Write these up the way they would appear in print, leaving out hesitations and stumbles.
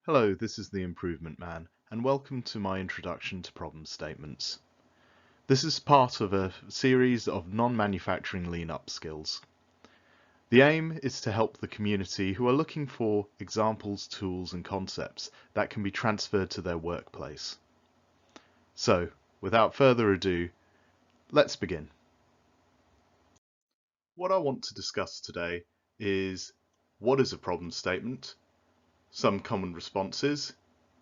Hello, this is the Improvement Man, and welcome to my introduction to problem statements. This is part of a series of non-manufacturing lean up skills. The aim is to help the community who are looking for examples, tools, and concepts that can be transferred to their workplace. So, without further ado, let's begin. What I want to discuss today is what is a problem statement, some common responses,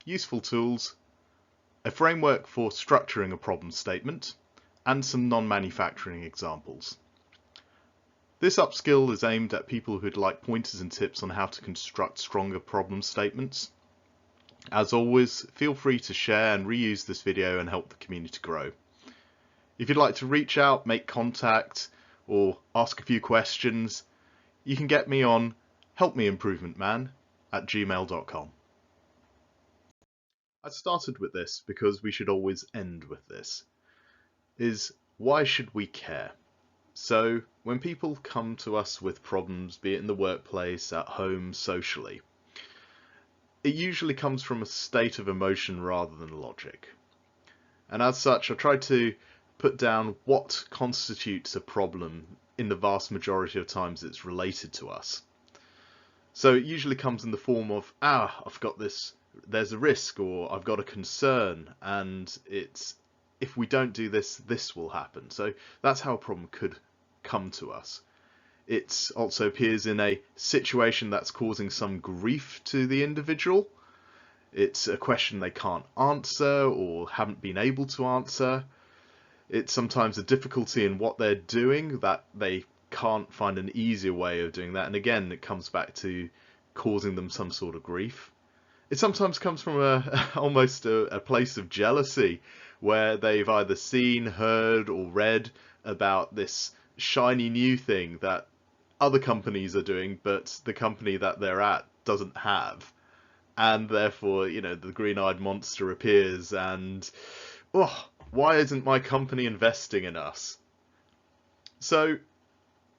useful tools, a framework for structuring a problem statement, and some non-manufacturing examples. This upskill is aimed at people who'd like pointers and tips on how to construct stronger problem statements. As always, feel free to share and reuse this video and help the community grow. If you'd like to reach out, make contact, or ask a few questions, you can get me on helpmeimprovementman@gmail.com. I started with this because we should always end with this. Why should we care? So when people come to us with problems, be it in the workplace, at home, socially, it usually comes from a state of emotion rather than logic. And as such, I tried to put down what constitutes a problem in the vast majority of times it's related to us. So it usually comes in the form of, I've got this, there's a risk, or I've got a concern, and if we don't do this, this will happen. So that's how a problem could come to us. It also appears in a situation that's causing some grief to the individual. It's a question they can't answer or haven't been able to answer. It's sometimes a difficulty in what they're doing that they can't find an easier way of doing that. And again, it comes back to causing them some sort of grief. It sometimes comes from almost a place of jealousy, where they've either seen, heard, or read about this shiny new thing that other companies are doing, but the company that they're at doesn't have. And therefore, the green-eyed monster appears and, why isn't my company investing in us? So,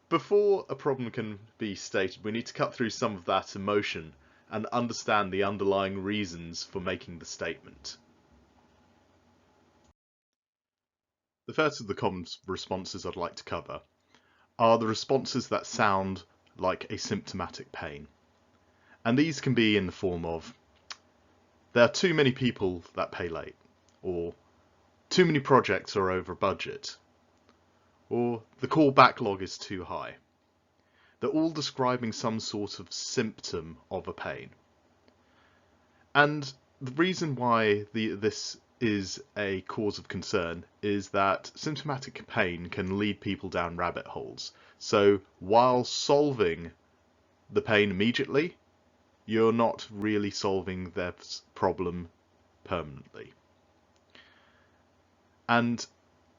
before a problem can be stated, we need to cut through some of that emotion and understand the underlying reasons for making the statement. The first of the common responses I'd like to cover are the responses that sound like a symptomatic pain. And these can be in the form of, there are too many people that pay late, or too many projects are over budget, or the call backlog is too high. They're all describing some sort of symptom of a pain. And the reason why this is a cause of concern is that symptomatic pain can lead people down rabbit holes. So while solving the pain immediately, you're not really solving their problem permanently. And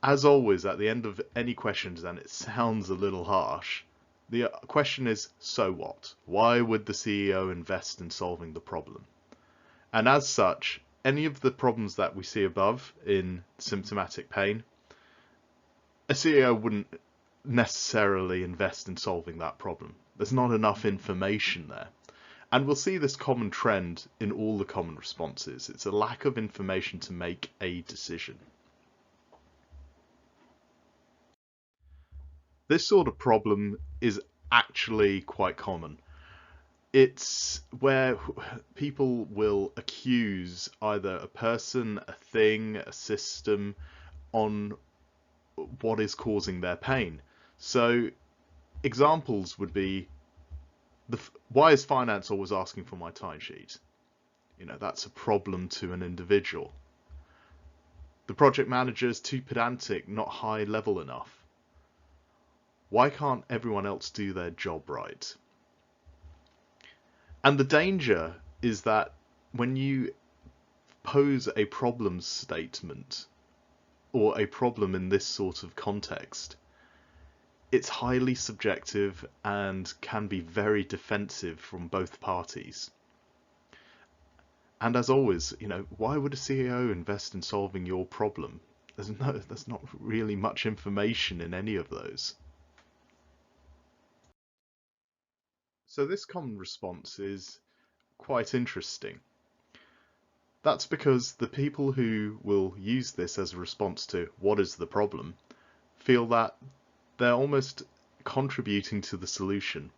as always, at the end of any questions, and it sounds a little harsh, the question is, so what? Why would the CEO invest in solving the problem? And as such, any of the problems that we see above in symptomatic pain, a CEO wouldn't necessarily invest in solving that problem. There's not enough information there. And we'll see this common trend in all the common responses. It's a lack of information to make a decision. This sort of problem is actually quite common. It's where people will accuse either a person, a thing, a system on what is causing their pain. So examples would be, why is finance always asking for my timesheet? That's a problem to an individual. The project manager is too pedantic, not high level enough. Why can't everyone else do their job right? And the danger is that when you pose a problem statement or a problem in this sort of context, it's highly subjective and can be very defensive from both parties. And as always, why would a CEO invest in solving your problem? There's not really much information in any of those. So this common response is quite interesting. That's because the people who will use this as a response to what is the problem feel that they're almost contributing to the solution.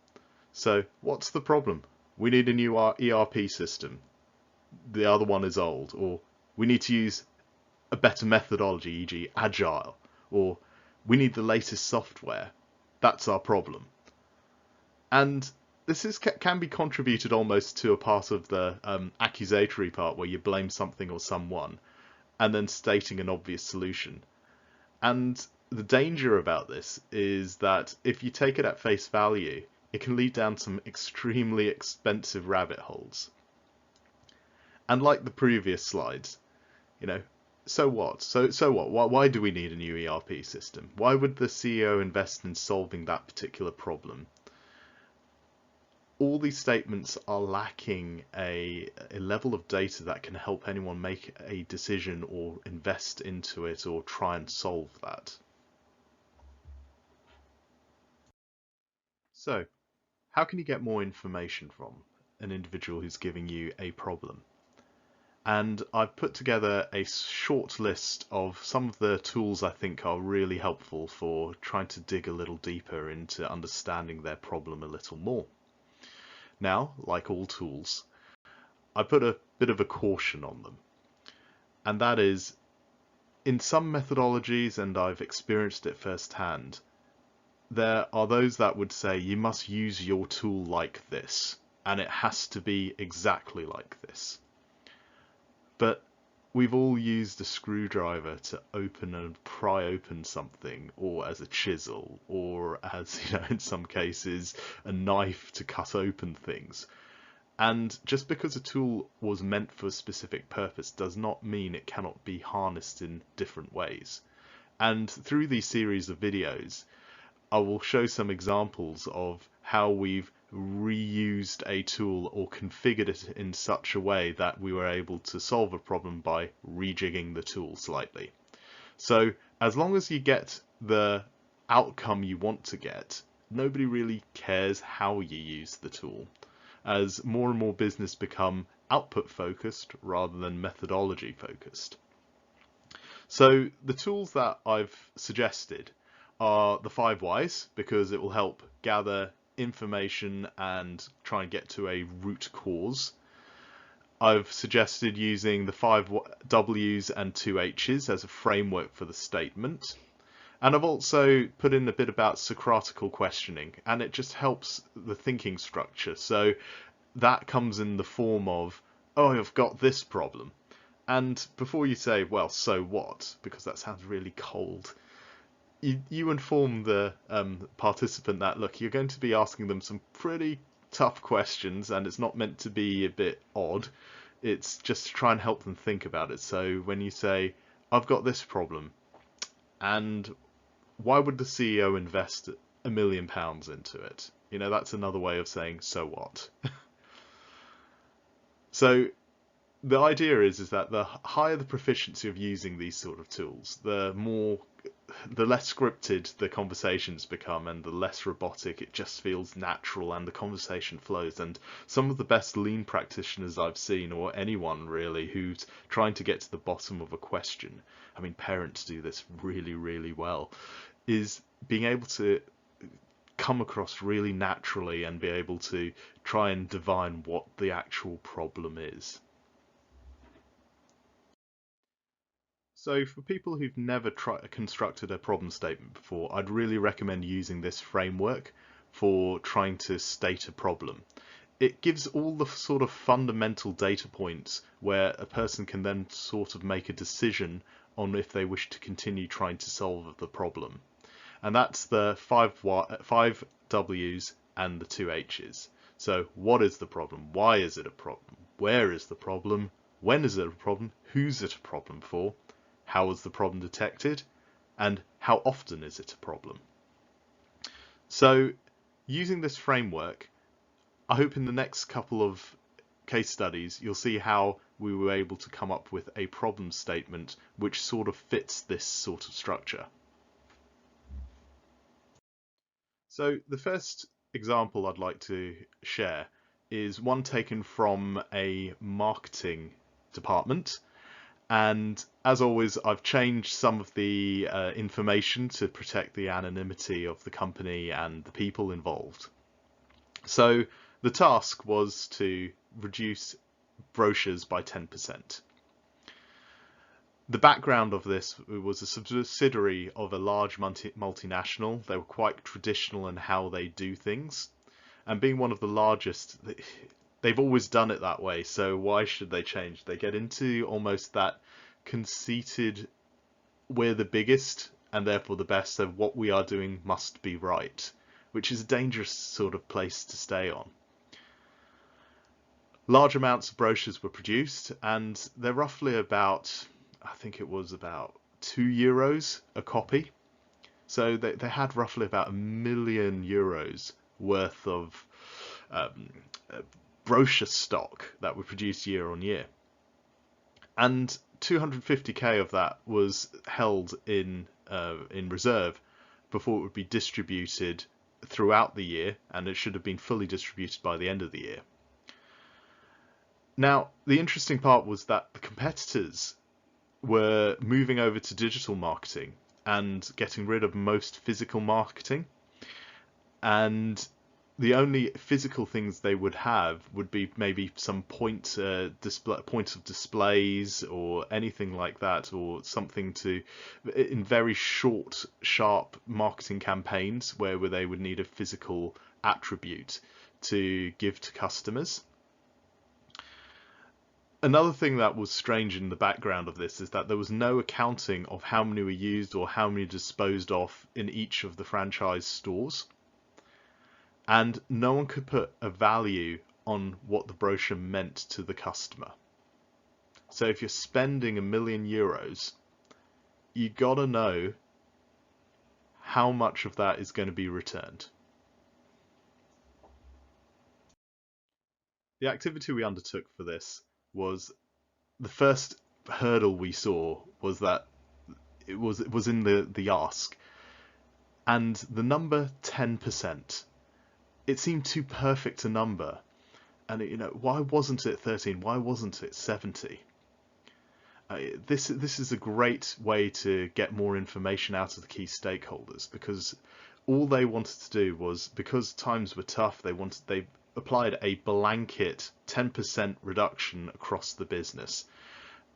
So, what's the problem? We need a new ERP system. The other one is old. Or we need to use a better methodology, e.g. agile. Or we need the latest software. That's our problem. And this can be contributed almost to a part of the accusatory part where you blame something or someone and then stating an obvious solution. And the danger about this is that if you take it at face value, it can lead down some extremely expensive rabbit holes. And like the previous slides, so what? So what? Why do we need a new ERP system? Why would the CEO invest in solving that particular problem? All these statements are lacking a level of data that can help anyone make a decision or invest into it or try and solve that. So, how can you get more information from an individual who's giving you a problem? And I've put together a short list of some of the tools I think are really helpful for trying to dig a little deeper into understanding their problem a little more. Now, like all tools, I put a bit of a caution on them. And that is, in some methodologies, and I've experienced it firsthand, there are those that would say you must use your tool like this, and it has to be exactly like this. But we've all used a screwdriver to open and pry open something, or as a chisel, or as, in some cases, a knife to cut open things. And just because a tool was meant for a specific purpose does not mean it cannot be harnessed in different ways. And through these series of videos, I will show some examples of how we've reused a tool or configured it in such a way that we were able to solve a problem by rejigging the tool slightly. So as long as you get the outcome you want to get, nobody really cares how you use the tool, as more and more business become output focused rather than methodology focused. So the tools that I've suggested are the 5 whys, because it will help gather information and try and get to a root cause. I've suggested using the 5 W's and 2 H's as a framework for the statement. And I've also put in a bit about Socratical questioning, and it just helps the thinking structure. So that comes in the form of, oh, I've got this problem. And before you say, well, so what? Because that sounds really cold. You inform the participant that, look, you're going to be asking them some pretty tough questions, and it's not meant to be a bit odd. It's just to try and help them think about it. So when you say, I've got this problem, and why would the CEO invest £1 million into it? That's another way of saying, so what? So the idea is that the higher the proficiency of using these sort of tools, the less scripted the conversations become, and the less robotic. It just feels natural and the conversation flows. And some of the best lean practitioners I've seen, or anyone really who's trying to get to the bottom of a question, I mean, parents do this really, really well, is being able to come across really naturally and be able to try and divine what the actual problem is. So for people who've never constructed a problem statement before, I'd really recommend using this framework for trying to state a problem. It gives all the sort of fundamental data points where a person can then sort of make a decision on if they wish to continue trying to solve the problem. And that's the 5 W's and the 2 H's. So what is the problem? Why is it a problem? Where is the problem? When is it a problem? Who's it a problem for? How is the problem detected? And how often is it a problem? So using this framework, I hope in the next couple of case studies you'll see how we were able to come up with a problem statement which sort of fits this sort of structure. So the first example I'd like to share is one taken from a marketing department. And as always, I've changed some of the information to protect the anonymity of the company and the people involved. So the task was to reduce brochures by 10%. The background of this was a subsidiary of a large multinational. They were quite traditional in how they do things. And being one of the largest, they've always done it that way, so why should they change? They get into almost that conceited, we're the biggest and therefore the best, so what we are doing must be right, which is a dangerous sort of place to stay on. Large amounts of brochures were produced, and they're roughly about, I think it was about €2 a copy. So they had roughly about €1 million worth of brochure stock that were produced year on year. And 250k of that was held in reserve before it would be distributed throughout the year, and it should have been fully distributed by the end of the year. Now, the interesting part was that the competitors were moving over to digital marketing and getting rid of most physical marketing, and the only physical things they would have would be maybe some point of displays or anything like that, or something to, in very short, sharp marketing campaigns where they would need a physical attribute to give to customers. Another thing that was strange in the background of this is that there was no accounting of how many were used or how many disposed of in each of the franchise stores. And no one could put a value on what the brochure meant to the customer. So if you're spending €1 million, you gotta know how much of that is going to be returned. The activity we undertook for this was, the first hurdle we saw was that it was in the ask, and the number 10%. It seemed too perfect a number, and why wasn't it 13? Why wasn't it 70? This is a great way to get more information out of the key stakeholders, because all they wanted to do was, because times were tough, they applied a blanket 10% reduction across the business.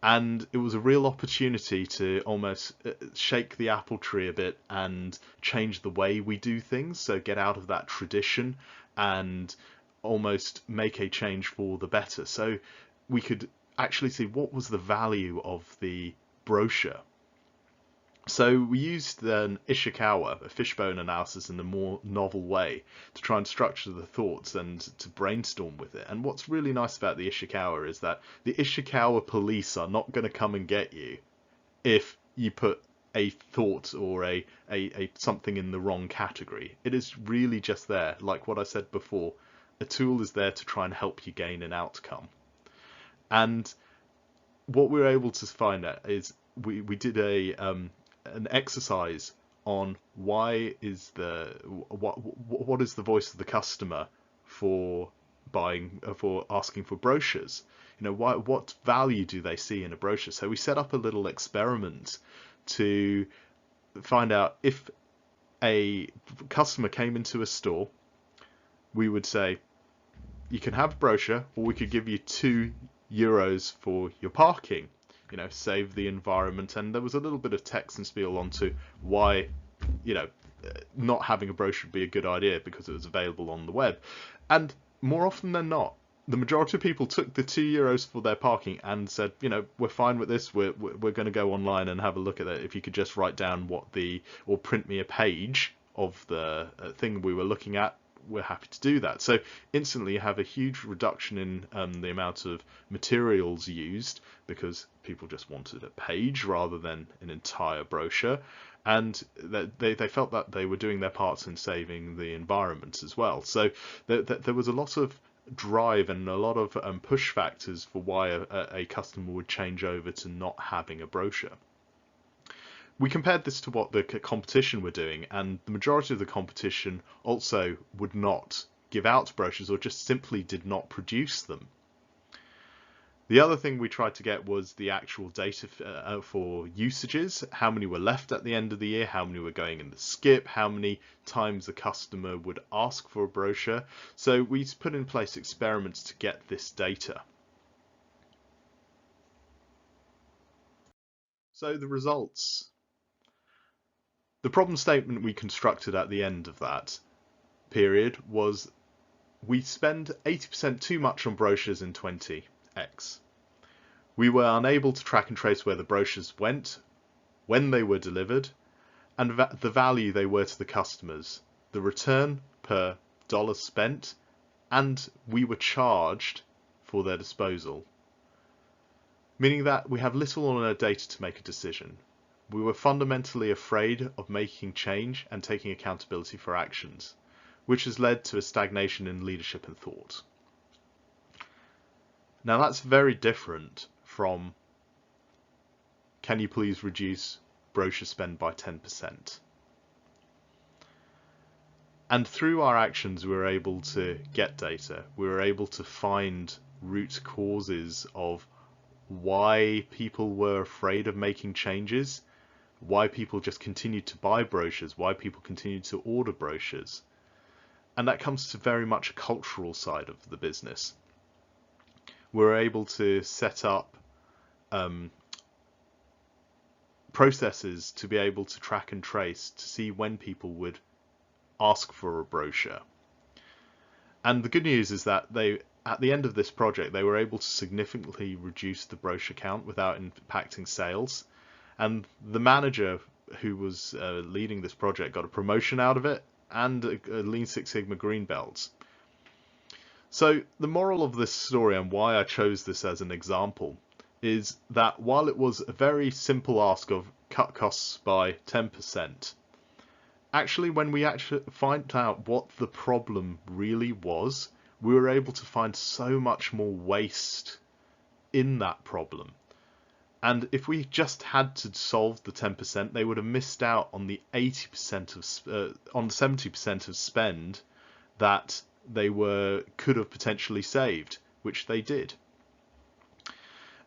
And it was a real opportunity to almost shake the apple tree a bit and change the way we do things. So get out of that tradition and almost make a change for the better. So we could actually see what was the value of the brochure. So we used an Ishikawa, a fishbone analysis, in a more novel way to try and structure the thoughts and to brainstorm with it. And what's really nice about the Ishikawa is that the Ishikawa police are not going to come and get you if you put a thought or a something in the wrong category. It is really just there, like what I said before, a tool is there to try and help you gain an outcome. And what we were able to find out is we did an exercise on what is the voice of the customer for asking for brochures. What value do they see in a brochure? So we set up a little experiment to find out if a customer came into a store, we would say, you can have a brochure, or we could give you €2 for your parking. Save the environment. And there was a little bit of text and spiel onto why, not having a brochure would be a good idea, because it was available on the web. And more often than not, the majority of people took the €2 for their parking and said, we're fine with this. We're going to go online and have a look at it. If you could just write down or print me a page of the thing we were looking at, we're happy to do that. So instantly you have a huge reduction in the amount of materials used, because people just wanted a page rather than an entire brochure, and they felt that they were doing their parts in saving the environment as well. So there was a lot of drive and a lot of push factors for why a customer would change over to not having a brochure. We compared this to what the competition were doing, and the majority of the competition also would not give out brochures, or just simply did not produce them. The other thing we tried to get was the actual data for usages, how many were left at the end of the year, how many were going in the skip, how many times a customer would ask for a brochure. So we put in place experiments to get this data. So the results. The problem statement we constructed at the end of that period was we spend 80% too much on brochures in 20X. We were unable to track and trace where the brochures went, when they were delivered, and the value they were to the customers, the return per dollar spent, and we were charged for their disposal. Meaning that we have little or no data to make a decision. We were fundamentally afraid of making change and taking accountability for actions, which has led to a stagnation in leadership and thought. Now that's very different from, can you please reduce brochure spend by 10%? And through our actions, we were able to get data. We were able to find root causes of why people were afraid of making changes, why people just continued to buy brochures, why people continued to order brochures. And that comes to very much a cultural side of the business. We're able to set up processes to be able to track and trace to see when people would ask for a brochure. And the good news is that at the end of this project, they were able to significantly reduce the brochure count without impacting sales. And the manager who was leading this project got a promotion out of it and a Lean Six Sigma green belt. So the moral of this story, and why I chose this as an example, is that while it was a very simple ask of cut costs by 10%, actually when we actually find out what the problem really was, we were able to find so much more waste in that problem. And if we just had to solve the 10%, they would have missed out on the 80% of on 70% of spend that they could have potentially saved, which they did.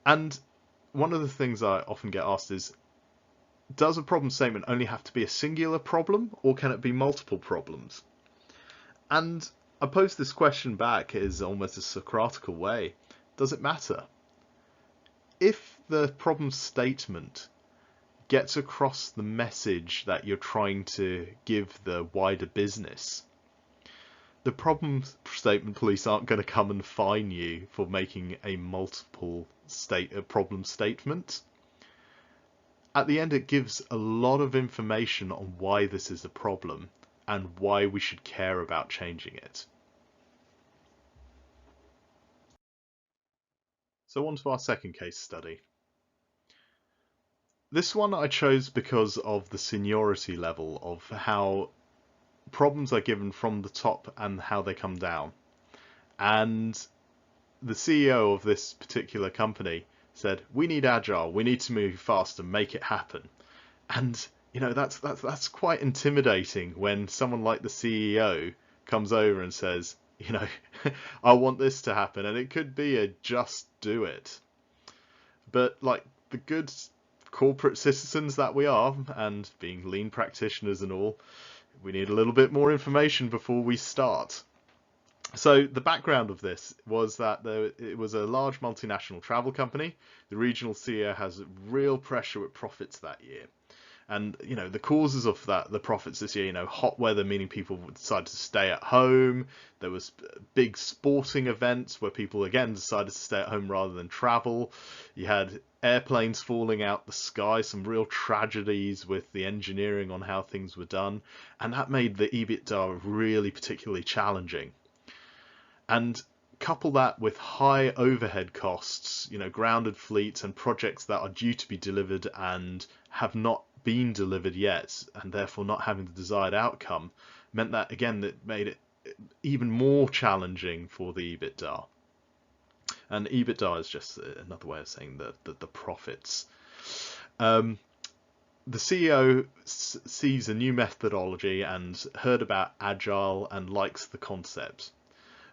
And one of the things I often get asked is, does a problem statement only have to be a singular problem, or can it be multiple problems? And I pose this question back as almost a Socratical way. Does it matter? If the problem statement gets across the message that you're trying to give the wider business, the problem statement police aren't going to come and fine you for making a problem statement. At the end, it gives a lot of information on why this is a problem and why we should care about changing it. So on to our second case study. This one I chose because of the seniority level of how problems are given from the top and how they come down. And the CEO of this particular company said, we need agile, we need to move fast and make it happen. And you know, that's quite intimidating when someone like the CEO comes over and says, you know, I want this to happen, and it could be a just do it. But like the good corporate citizens that we are, and being lean practitioners and all, we need a little bit more information before we start. So the background of this was that it was a large multinational travel company. The regional CEO has real pressure with profits that year. And, you know, the causes of that, the profits this year, you know, hot weather, meaning people decided to stay at home. There was big sporting events where people, again, decided to stay at home rather than travel. You had airplanes falling out the sky, some real tragedies with the engineering on how things were done. And that made the EBITDA really particularly challenging. And couple that with high overhead costs, you know, grounded fleets and projects that are due to be delivered and have not been delivered yet, and therefore not having the desired outcome, meant that, again, that made it even more challenging for the EBITDA. And EBITDA is just another way of saying the profits. The CEO sees a new methodology and heard about Agile and likes the concept.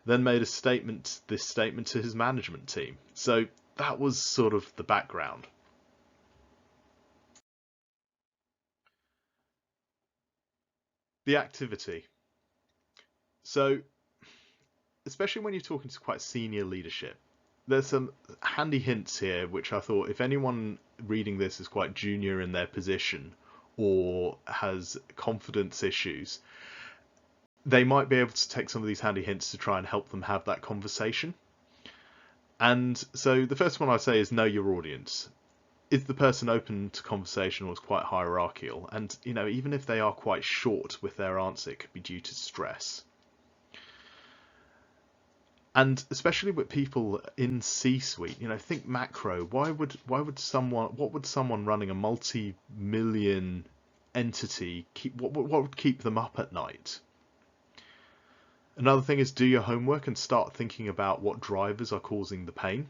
Then made this statement to his management team. So that was sort of the background. The activity. So, especially when you're talking to quite senior leadership, there's some handy hints here which I thought if anyone reading this is quite junior in their position or has confidence issues, they might be able to take some of these handy hints to try and help them have that conversation. And so the first one I'd say is know your audience. Is the person open to conversation or is quite hierarchical? And, even if they are quite short with their answer, it could be due to stress. And especially with people in C-suite, think macro. What would someone running a multi-million entity what would keep them up at night? Another thing is do your homework and start thinking about what drivers are causing the pain.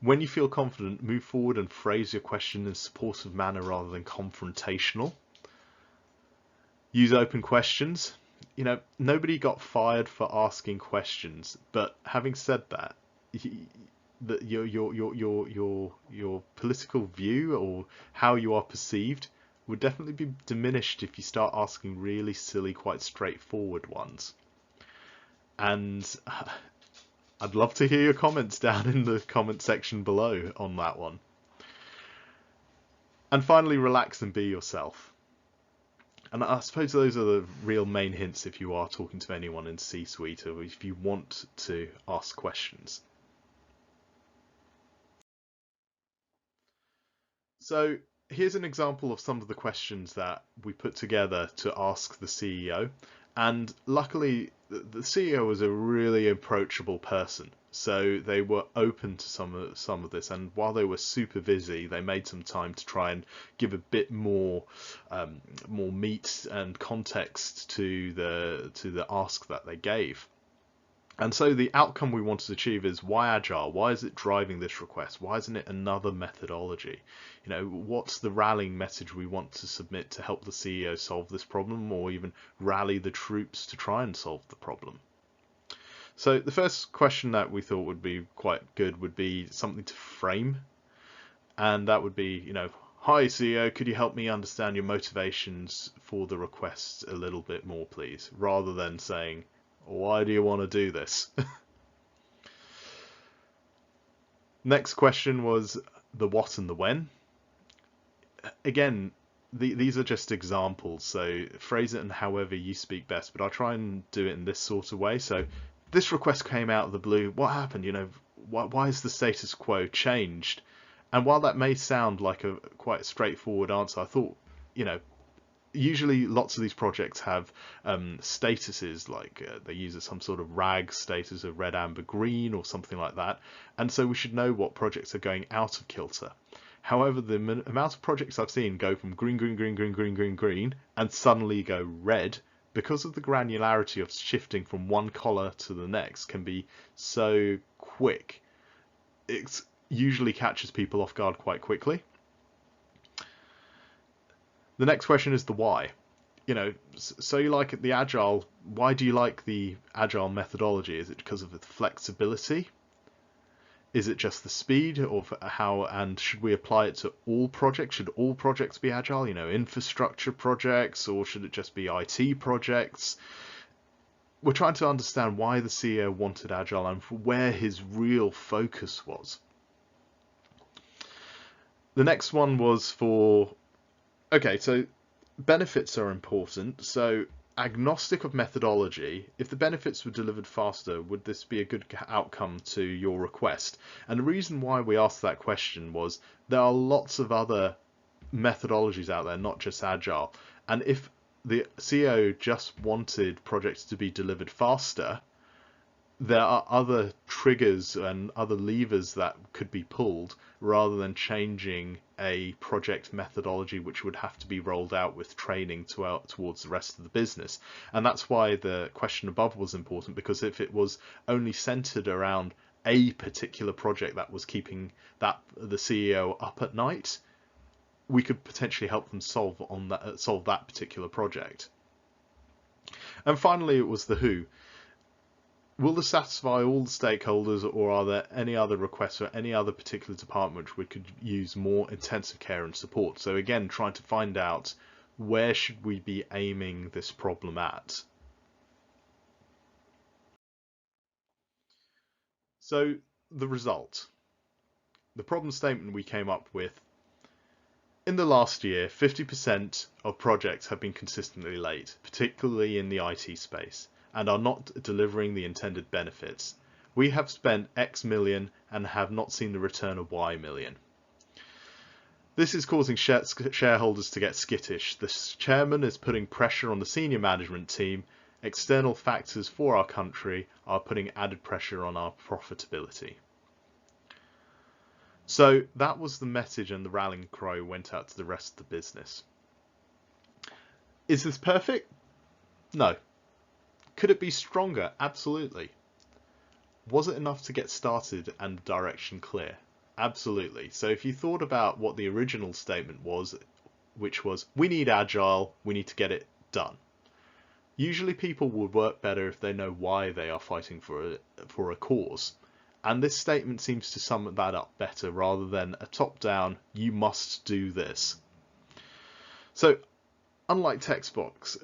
When you feel confident, move forward and phrase your question in a supportive manner rather than confrontational. Use open questions. Nobody got fired for asking questions, but having said that, your political view or how you are perceived would definitely be diminished if you start asking really silly, quite straightforward ones. And I'd love to hear your comments down in the comment section below on that one. And finally, relax and be yourself. And I suppose those are the real main hints if you are talking to anyone in C-suite or if you want to ask questions. So here's an example of some of the questions that we put together to ask the CEO. And luckily, the CEO was a really approachable person. So they were open to some of this, and while they were super busy, they made some time to try and give a bit more meat and context to the ask that they gave. And so the outcome we wanted to achieve is why Agile? Why is it driving this request? Why isn't it another methodology? What's the rallying message we want to submit to help the CEO solve this problem or even rally the troops to try and solve the problem? So the first question that we thought would be quite good would be something to frame. And that would be, hi CEO, could you help me understand your motivations for the request a little bit more, please? Rather than saying, why do you want to do this? Next question was the what and the when. Again, these are just examples, so phrase it in however you speak best, but I'll try and do it in this sort of way. So this request came out of the blue. What happened? Why is the status quo changed? And while that may sound like a quite straightforward answer, I thought, usually lots of these projects have statuses, like they use some sort of RAG status of red, amber, green or something like that. And so we should know what projects are going out of kilter. However, the amount of projects I've seen go from green, green, green, green, green, green, green, and suddenly go red, because of the granularity of shifting from one color to the next can be so quick, it usually catches people off guard quite quickly. The next question is the why. So you like the Agile, why do you like the Agile methodology? Is it because of the flexibility? Is it just the speed of how, and should we apply it to all projects? Should all projects be Agile, infrastructure projects, or should it just be IT projects? We're trying to understand why the CEO wanted Agile and where his real focus was. The next one was okay, so benefits are important. So agnostic of methodology, if the benefits were delivered faster, would this be a good outcome to your request? And the reason why we asked that question was there are lots of other methodologies out there, not just Agile. And if the CEO just wanted projects to be delivered faster, there are other triggers and other levers that could be pulled rather than changing a project methodology which would have to be rolled out with training towards the rest of the business. And that's why the question above was important, because if it was only centered around a particular project that was keeping the CEO up at night, we could potentially help them solve that particular project. And finally, it was the who. will this satisfy all the stakeholders, or are there any other requests or any other particular department which we could use more intensive care and support? So again, trying to find out where should we be aiming this problem at. So the result, the problem statement we came up with: in the last year, 50% of projects have been consistently late, particularly in the IT space, and are not delivering the intended benefits. We have spent X million and have not seen the return of Y million. This is causing shareholders to get skittish. The chairman is putting pressure on the senior management team. External factors for our country are putting added pressure on our profitability. So that was the message, and the rallying cry went out to the rest of the business. Is this perfect? No. Could it be stronger? Absolutely. Was it enough to get started and the direction clear? Absolutely. So if you thought about what the original statement was, which was, we need agile, we need to get it done. Usually people would work better if they know why they are fighting for a cause. And this statement seems to sum that up better, rather than a top-down, you must do this. So, unlike textbooks,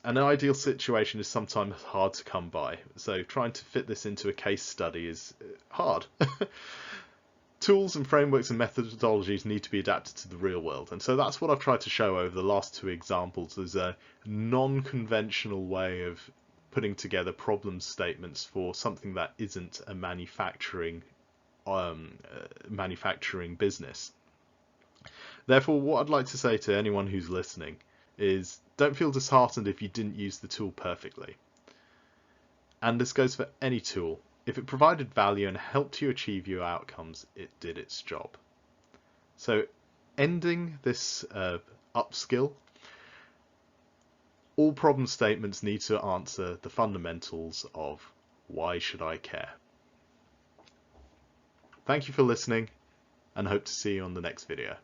an ideal situation is sometimes hard to come by. So trying to fit this into a case study is hard. Tools and frameworks and methodologies need to be adapted to the real world. And so that's what I've tried to show over the last two examples, is a non-conventional way of putting together problem statements for something that isn't a manufacturing business. Therefore, what I'd like to say to anyone who's listening is, don't feel disheartened if you didn't use the tool perfectly. And this goes for any tool. If it provided value and helped you achieve your outcomes, it did its job. So, ending this upskill, all problem statements need to answer the fundamentals of why should I care? Thank you for listening, and hope to see you on the next video.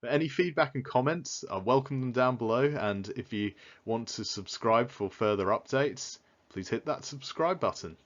For any feedback and comments, I welcome them down below, and if you want to subscribe for further updates, please hit that subscribe button.